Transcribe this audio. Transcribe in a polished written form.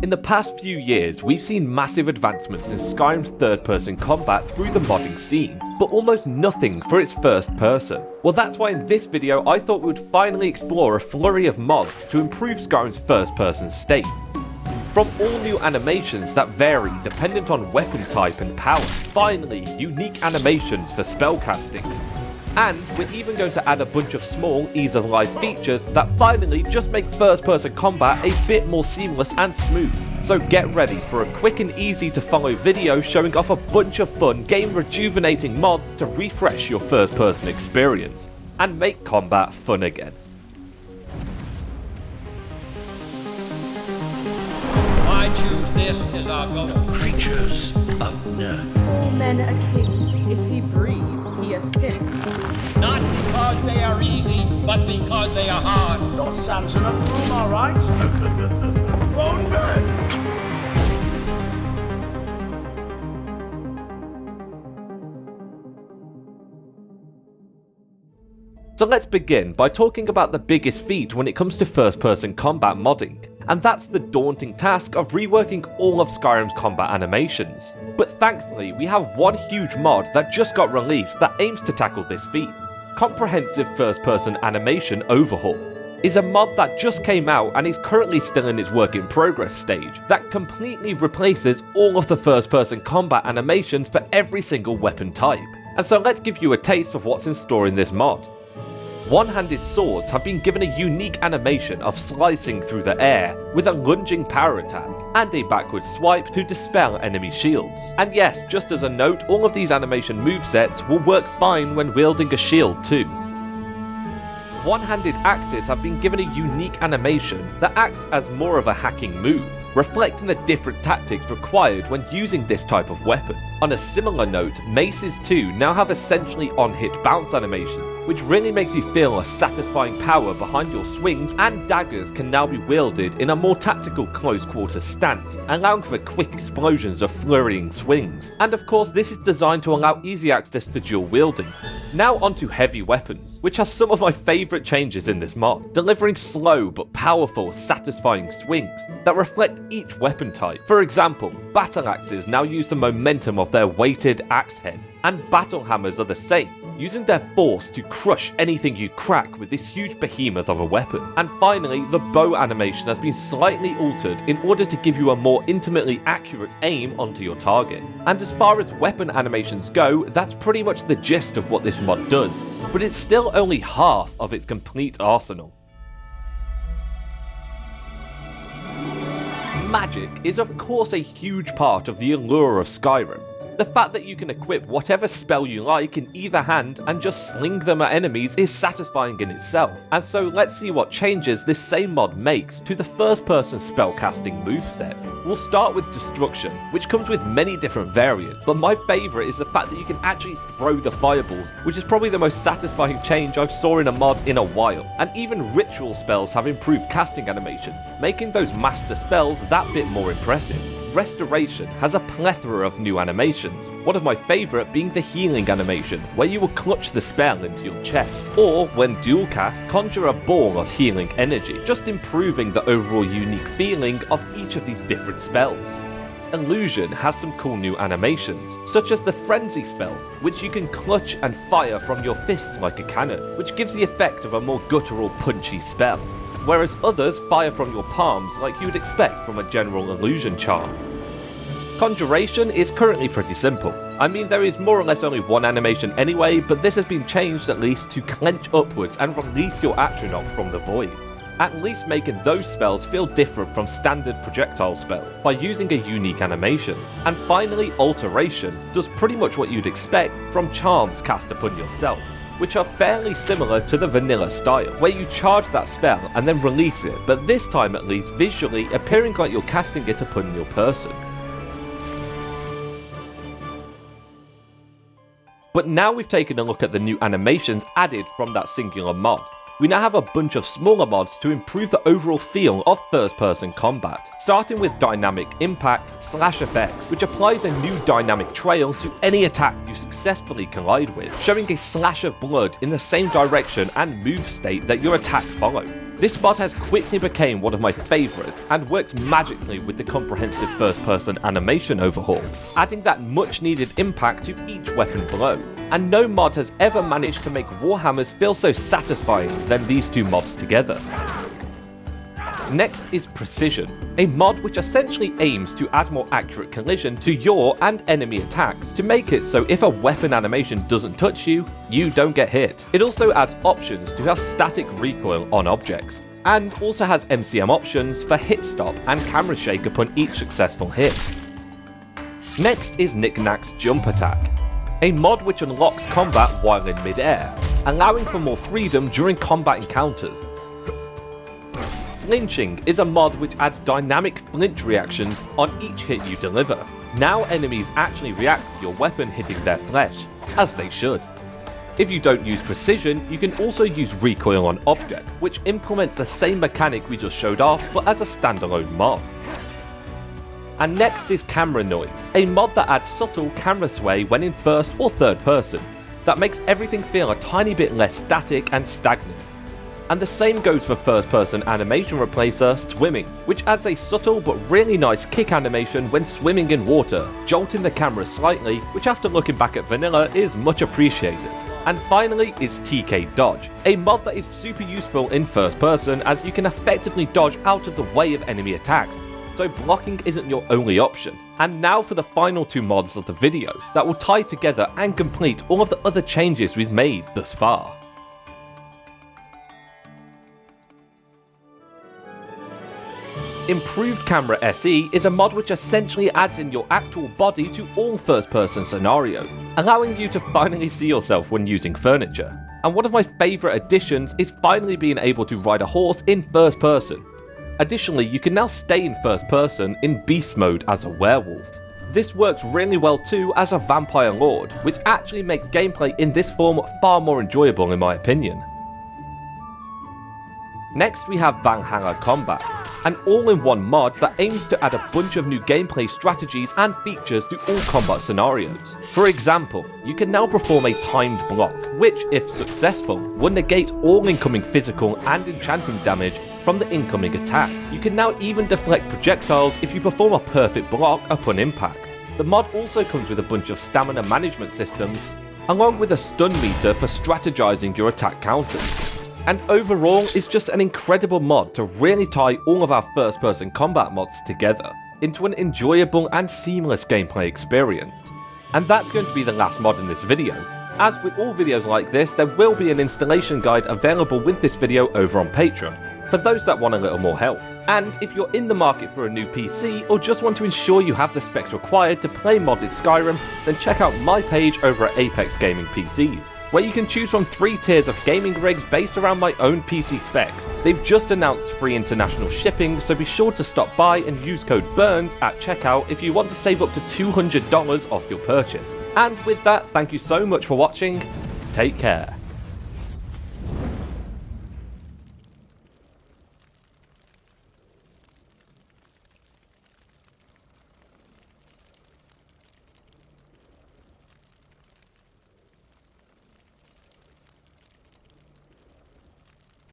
In the past few years, we've seen massive advancements in Skyrim's third-person combat through the modding scene, but almost nothing for its first person. Well, that's why in this video I thought we would finally explore a flurry of mods to improve Skyrim's first-person state. From all new animations that vary dependent on weapon type and power, finally unique animations for spellcasting. And we're even going to add a bunch of small ease of life features that finally just make first person combat a bit more seamless and smooth. So get ready for a quick and easy to follow video showing off a bunch of fun game rejuvenating mods to refresh your first person experience and make combat fun again. I choose this as our goal. Creatures of none. All men are kings. If he breeds, he is sin. Not because they are easy, but because they are hard. Your son's in a room, all right? Won't hurt. So let's begin by talking about the biggest feat when it comes to first-person combat modding, and that's the daunting task of reworking all of Skyrim's combat animations. But thankfully, we have one huge mod that just got released that aims to tackle this feat. Comprehensive First-Person Animation Overhaul is a mod that just came out and is currently still in its work in progress stage that completely replaces all of the first-person combat animations for every single weapon type. And so let's give you a taste of what's in store in this mod. One-handed swords have been given a unique animation of slicing through the air with a lunging power attack and a backward swipe to dispel enemy shields. And yes, just as a note, all of these animation movesets will work fine when wielding a shield too. One-handed axes have been given a unique animation that acts as more of a hacking move, reflecting the different tactics required when using this type of weapon. On a similar note, maces too now have essentially on-hit bounce animations, which really makes you feel a satisfying power behind your swings, and daggers can now be wielded in a more tactical close-quarter stance, allowing for quick explosions of flurrying swings. And of course, this is designed to allow easy access to dual wielding. Now onto heavy weapons, which has some of my favourite changes in this mod, delivering slow but powerful, satisfying swings that reflect each weapon type. For example, battle axes now use the momentum of their weighted axe head, and battle hammers are the same, using their force to crush anything you crack with this huge behemoth of a weapon. And finally, the bow animation has been slightly altered in order to give you a more intimately accurate aim onto your target. And as far as weapon animations go, that's pretty much the gist of what this mod does, but it's still only half of its complete arsenal. Magic is of course a huge part of the allure of Skyrim. The fact that you can equip whatever spell you like in either hand and just sling them at enemies is satisfying in itself. And so let's see what changes this same mod makes to the first-person spellcasting moveset. We'll start with Destruction, which comes with many different variants, but my favourite is the fact that you can actually throw the fireballs, which is probably the most satisfying change I've saw in a mod in a while. And even ritual spells have improved casting animation, making those master spells that bit more impressive. Restoration has a plethora of new animations, one of my favourite being the healing animation, where you will clutch the spell into your chest, or when dual cast, conjure a ball of healing energy, just improving the overall unique feeling of each of these different spells. Illusion has some cool new animations, such as the Frenzy spell, which you can clutch and fire from your fists like a cannon, which gives the effect of a more guttural punchy spell, whereas others fire from your palms like you would expect from a general illusion charm. Conjuration is currently pretty simple. I mean, there is more or less only one animation anyway, but this has been changed at least to clench upwards and release your atronach from the void, at least making those spells feel different from standard projectile spells by using a unique animation. And finally, Alteration does pretty much what you'd expect from charms cast upon yourself, which are fairly similar to the vanilla style, where you charge that spell and then release it, but this time at least visually appearing like you're casting it upon your person. But now we've taken a look at the new animations added from that singular mod, we now have a bunch of smaller mods to improve the overall feel of first-person combat, starting with Dynamic Impact / Effects, which applies a new dynamic trail to any attack you successfully collide with, showing a slash of blood in the same direction and move state that your attack followed. This mod has quickly become one of my favourites and works magically with the comprehensive first-person animation overhaul, adding that much-needed impact to each weapon blow. And no mod has ever managed to make Warhammers feel so satisfying than these two mods together. Next is Precision, a mod which essentially aims to add more accurate collision to your and enemy attacks to make it so if a weapon animation doesn't touch you, you don't get hit. It also adds options to have static recoil on objects, and also has MCM options for hit stop and camera shake upon each successful hit. Next is Knick-Knack's Jump Attack, a mod which unlocks combat while in mid-air, allowing for more freedom during combat encounters. Flinching is a mod which adds dynamic flinch reactions on each hit you deliver. Now enemies actually react to your weapon hitting their flesh, as they should. If you don't use Precision, you can also use Recoil On Objects, which implements the same mechanic we just showed off, but as a standalone mod. And next is Camera Noise, a mod that adds subtle camera sway when in first or third person, that makes everything feel a tiny bit less static and stagnant. And the same goes for first-person animation replacer Swimming, which adds a subtle but really nice kick animation when swimming in water, jolting the camera slightly, which after looking back at vanilla is much appreciated. And finally is TK Dodge, a mod that is super useful in first person as you can effectively dodge out of the way of enemy attacks, so blocking isn't your only option. And now for the final two mods of the video that will tie together and complete all of the other changes we've made thus far. Improved Camera SE is a mod which essentially adds in your actual body to all first-person scenarios, allowing you to finally see yourself when using furniture. And one of my favourite additions is finally being able to ride a horse in first person. Additionally, you can now stay in first person in beast mode as a werewolf. This works really well too as a vampire lord, which actually makes gameplay in this form far more enjoyable in my opinion. Next we have Valhalla Combat, an all-in-one mod that aims to add a bunch of new gameplay strategies and features to all combat scenarios. For example, you can now perform a timed block, which, if successful, will negate all incoming physical and enchanting damage from the incoming attack. You can now even deflect projectiles if you perform a perfect block upon impact. The mod also comes with a bunch of stamina management systems, along with a stun meter for strategizing your attack counters. And overall, it's just an incredible mod to really tie all of our first-person combat mods together into an enjoyable and seamless gameplay experience. And that's going to be the last mod in this video. As with all videos like this, there will be an installation guide available with this video over on Patreon, for those that want a little more help. And if you're in the market for a new PC, or just want to ensure you have the specs required to play modded Skyrim, then check out my page over at Apex Gaming PCs, where you can choose from 3 tiers of gaming rigs based around my own PC specs. They've just announced free international shipping, so be sure to stop by and use code BURNS at checkout if you want to save up to $200 off your purchase. And with that, thank you so much for watching, take care.